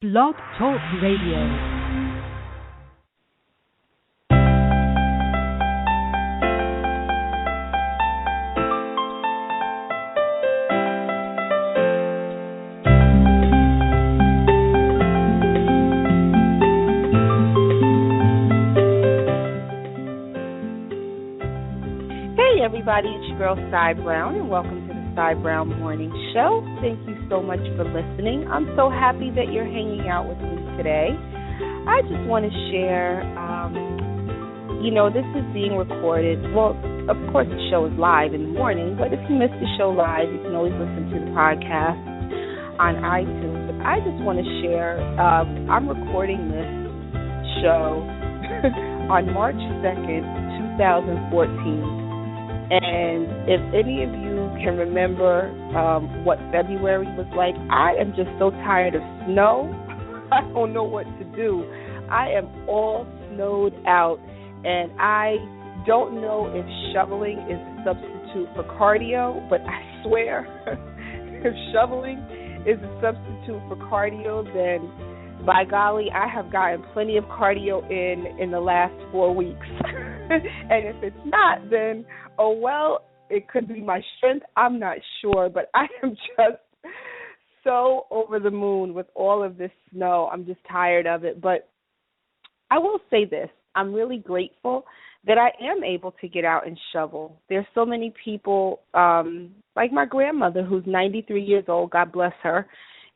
Blog Talk Radio. Everybody, it's your girl Cy Brown, and welcome to the Cy Brown Morning Show. Thank you so much for listening. I'm so happy that you're hanging out with me today. I just want to share, this is being recorded. Well, of course, the show is live in the morning, but if you missed the show live, you can always listen to the podcast on iTunes. But I just want to share, I'm recording this show on March 2nd, 2014. And if any of you can remember what February was like, I am just so tired of snow. I don't know what to do. I am all snowed out, and I don't know if shoveling is a substitute for cardio, but I swear if shoveling is a substitute for cardio, then by golly, I have gotten plenty of cardio in the last 4 weeks. And if it's not, then, oh, well, it could be my strength. I'm not sure, but I am just so over the moon with all of this snow. I'm just tired of it. But I will say this. I'm really grateful that I am able to get out and shovel. There's so many people, like my grandmother, who's 93 years old, God bless her,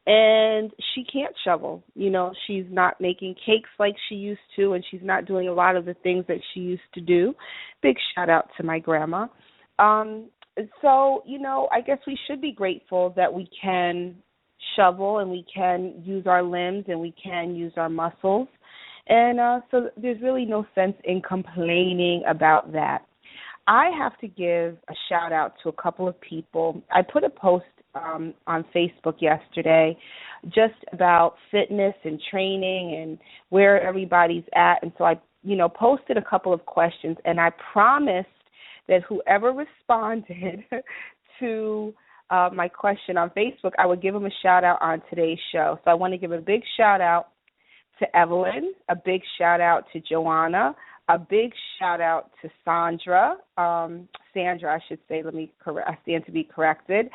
and she can't shovel. She's not making cakes like she used to, and she's not doing a lot of the things that she used to do. Big shout out to my grandma. I guess we should be grateful that we can shovel and we can use our limbs and we can use our muscles. And so there's really no sense in complaining about that. I have to give a shout out to a couple of people. I put a post on Facebook yesterday just about fitness and training and where everybody's at. And so I, posted a couple of questions, and I promised that whoever responded to my question on Facebook, I would give them a shout out on today's show. So I want to give a big shout out to Evelyn, a big shout out to Joanna, a big shout out to Sandra, I should say, I stand to be corrected,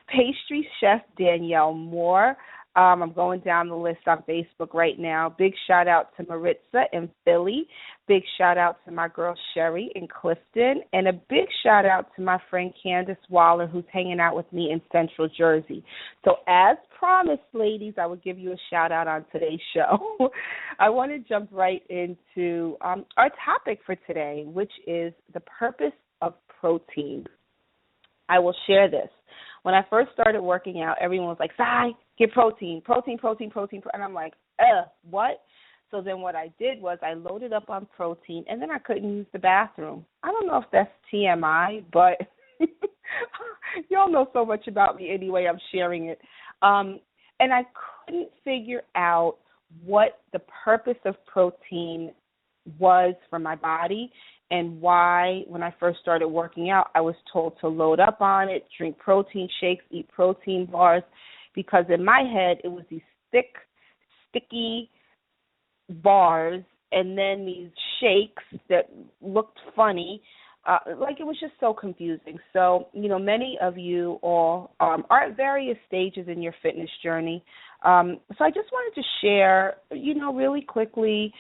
pastry chef Danielle Moore. I'm going down the list on Facebook right now. Big shout out to Maritza in Philly. Big shout out to my girl Sherry in Clifton. And a big shout out to my friend Candace Waller, who's hanging out with me in Central Jersey. So as promised, ladies, I will give you a shout out on today's show. I want to jump right into our topic for today, which is the purpose of protein. I will share this. When I first started working out, everyone was like, Cy, get protein. And I'm like, what? So then what I did was I loaded up on protein, and then I couldn't use the bathroom. I don't know if that's TMI, but y'all know so much about me anyway. I'm sharing it. And I couldn't figure out what the purpose of protein was for my body, and why, when I first started working out, I was told to load up on it, drink protein shakes, eat protein bars, because in my head it was these thick, sticky bars and then these shakes that looked funny. It was just so confusing. So, many of you all are at various stages in your fitness journey. So I just wanted to share, really quickly,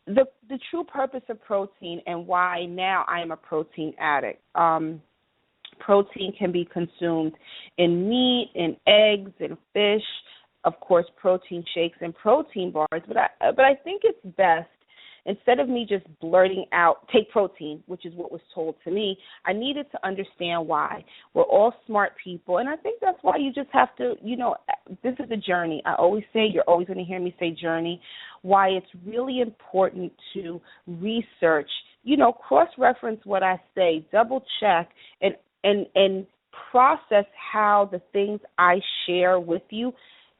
the true purpose of protein and why now I am a protein addict. Protein can be consumed in meat, in eggs, in fish, of course, protein shakes and protein bars. But I think it's best, instead of me just blurting out, take protein, which is what was told to me, I needed to understand why. We're all smart people, and I think that's why you just have to, this is a journey. I always say, you're always going to hear me say journey, why it's really important to research, cross-reference what I say, double-check, and process how the things I share with you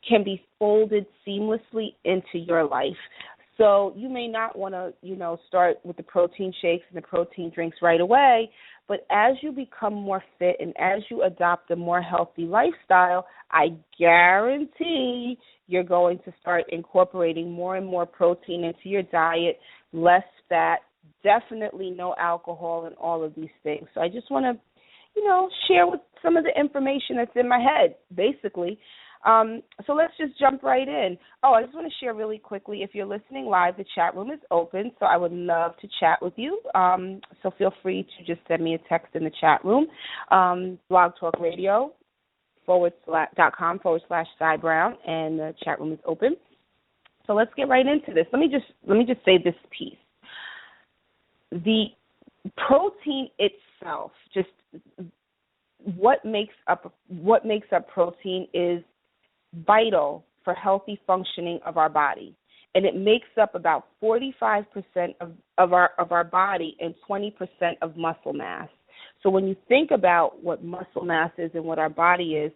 can be folded seamlessly into your life. So you may not want to, start with the protein shakes and the protein drinks right away, but as you become more fit and as you adopt a more healthy lifestyle, I guarantee you're going to start incorporating more and more protein into your diet, less fat, definitely no alcohol, and all of these things. So I just want to, share with some of the information that's in my head, basically. So let's just jump right in. Oh, I just want to share really quickly, if you're listening live, the chat room is open, so I would love to chat with you. So feel free to just send me a text in the chat room, blogtalkradio.com/Cy Brown, and the chat room is open. So let's get right into this. Let me just say this piece. The protein itself, just what makes up protein is vital for healthy functioning of our body, and it makes up about 45% of our body and 20% of muscle mass. So when you think about what muscle mass is and what our body is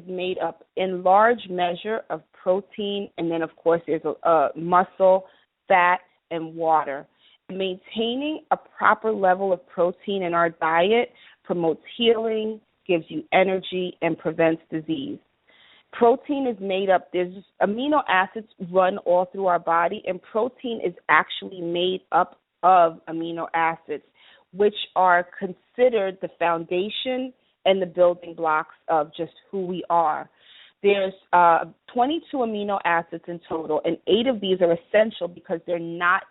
made up in large measure of protein, and then of course there's a muscle, fat, and water. Maintaining a proper level of protein in our diet promotes healing, gives you energy, and prevents disease. Protein is made up, there's amino acids run all through our body, and protein is actually made up of amino acids, which are considered the foundation and the building blocks of just who we are. There's 22 amino acids in total, and 8 of these are essential because they're not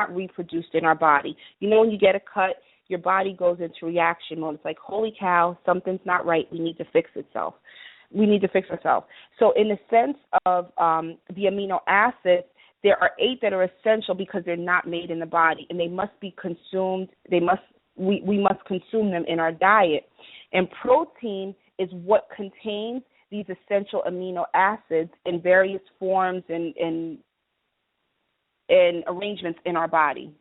reproduced in our body. When you get a cut, your body goes into reaction mode. It's like, holy cow, something's not right. We need to fix ourselves. So in the sense of the amino acids, there are 8 that are essential because they're not made in the body, and they must be consumed. We must consume them in our diet. And protein is what contains these essential amino acids in various forms and arrangements in our body.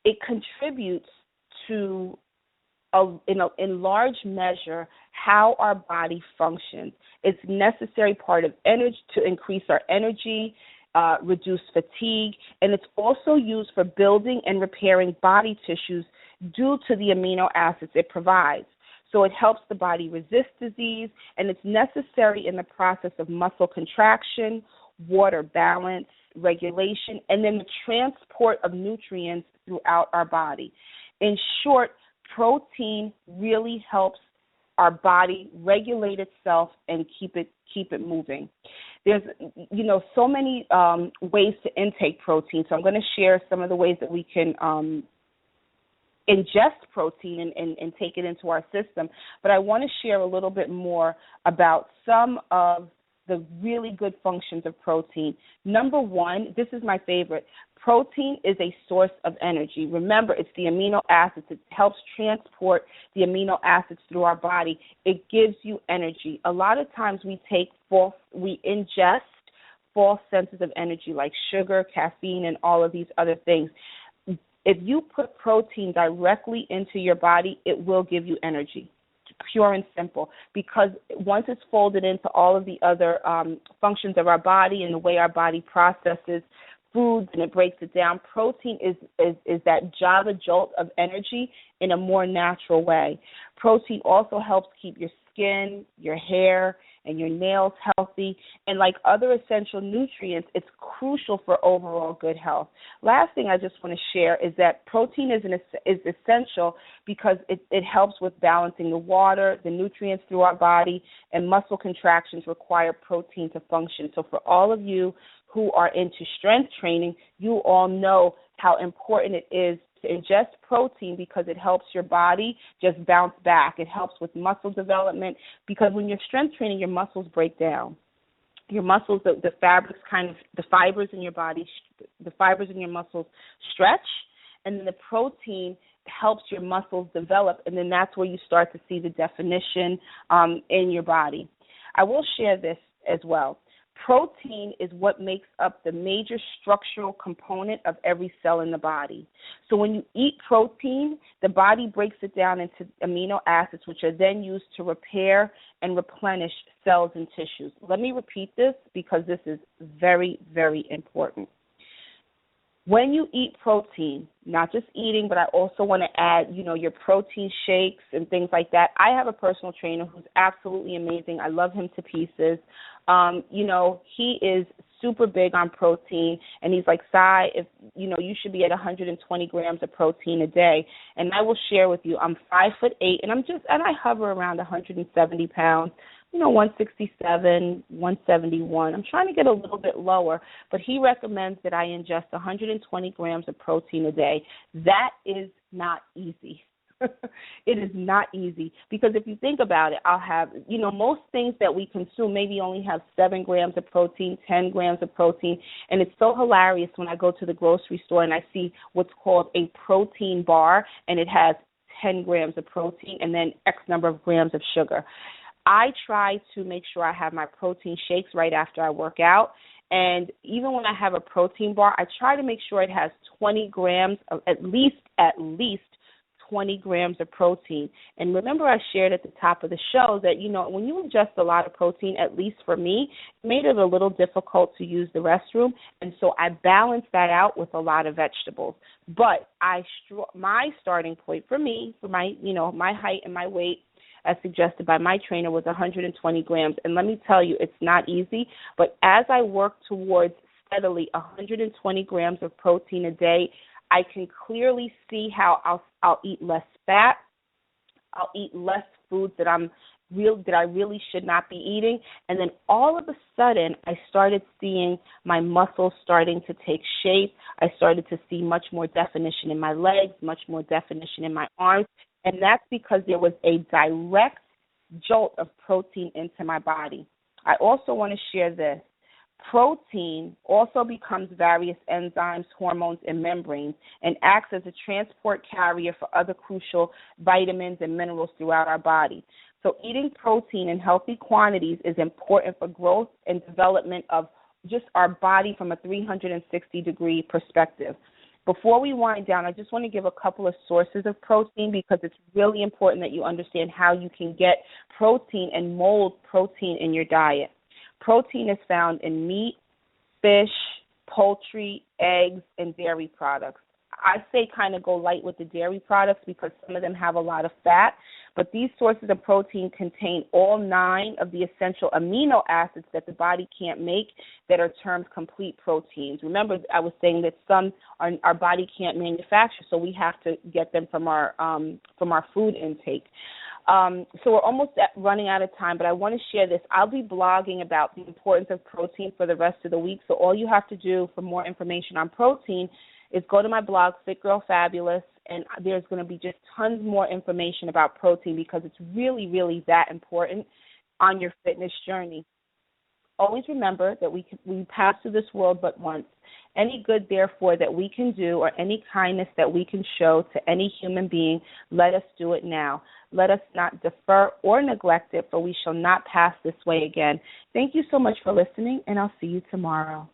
It contributes to, in large measure, how our body functions. It's a necessary part of energy to increase our energy, reduce fatigue, and it's also used for building and repairing body tissues due to the amino acids it provides. So it helps the body resist disease, and it's necessary in the process of muscle contraction, water balance, regulation, and then the transport of nutrients throughout our body. In short, protein really helps our body regulate itself and keep it moving. There's so many ways to intake protein. So I'm going to share some of the ways that we can ingest protein and take it into our system. But I want to share a little bit more about some of the really good functions of protein. Number one, this is my favorite. Protein is a source of energy. Remember, it's the amino acids. It helps transport the amino acids through our body. It gives you energy. A lot of times we ingest false senses of energy like sugar, caffeine, and all of these other things. If you put protein directly into your body, it will give you energy. Pure and simple, because once it's folded into all of the other functions of our body and the way our body processes foods and it breaks it down, protein is that Java jolt of energy in a more natural way. Protein also helps keep your skin, your hair, and your nails healthy, and like other essential nutrients, it's crucial for overall good health. Last thing I just want to share is that protein is essential because it helps with balancing the water, the nutrients through our body, and muscle contractions require protein to function. So for all of you who are into strength training, you all know how important it is to ingest protein because it helps your body just bounce back. It helps with muscle development because when you're strength training, your muscles break down. Your muscles, the fibers in your body, the fibers in your muscles stretch, and then the protein helps your muscles develop, and then that's where you start to see the definition in your body. I will share this as well. Protein is what makes up the major structural component of every cell in the body. So when you eat protein, the body breaks it down into amino acids, which are then used to repair and replenish cells and tissues. Let me repeat this because this is very, very important. When you eat protein, not just eating, but I also want to add, your protein shakes and things like that. I have a personal trainer who's absolutely amazing. I love him to pieces. He is super big on protein, and he's like, Sai, if you should be at 120 grams of protein a day. And I will share with you, I'm 5'8", and I hover around 170 pounds. 167, 171. I'm trying to get a little bit lower, but he recommends that I ingest 120 grams of protein a day. That is not easy. It is not easy because if you think about it, I'll have, most things that we consume maybe only have 7 grams of protein, 10 grams of protein, and it's so hilarious when I go to the grocery store and I see what's called a protein bar, and it has 10 grams of protein and then X number of grams of sugar. I try to make sure I have my protein shakes right after I work out. And even when I have a protein bar, I try to make sure it has 20 grams of at least 20 grams of protein. And remember I shared at the top of the show that, when you ingest a lot of protein, at least for me, it made it a little difficult to use the restroom. And so I balanced that out with a lot of vegetables. But my starting point for me, for my, my height and my weight, as suggested by my trainer, was 120 grams. And let me tell you, it's not easy. But as I work towards steadily 120 grams of protein a day, I can clearly see how I'll eat less fat. I'll eat less foods that I really should not be eating. And then all of a sudden, I started seeing my muscles starting to take shape. I started to see much more definition in my legs, much more definition in my arms. And that's because there was a direct jolt of protein into my body. I also want to share this. Protein also becomes various enzymes, hormones, and membranes and acts as a transport carrier for other crucial vitamins and minerals throughout our body. So eating protein in healthy quantities is important for growth and development of just our body from a 360-degree perspective. Before we wind down, I just want to give a couple of sources of protein because it's really important that you understand how you can get protein and mold protein in your diet. Protein is found in meat, fish, poultry, eggs, and dairy products. I say kind of go light with the dairy products because some of them have a lot of fat, but these sources of protein contain all 9 of the essential amino acids that the body can't make that are termed complete proteins. Remember, I was saying that some our body can't manufacture, so we have to get them from our food intake. So we're almost running out of time, but I want to share this. I'll be blogging about the importance of protein for the rest of the week, so all you have to do for more information on protein is go to my blog, Fit Girl Fabulous, and there's going to be just tons more information about protein because it's really, really that important on your fitness journey. Always remember that we pass through this world but once. Any good, therefore, that we can do or any kindness that we can show to any human being, let us do it now. Let us not defer or neglect it, for we shall not pass this way again. Thank you so much for listening, and I'll see you tomorrow.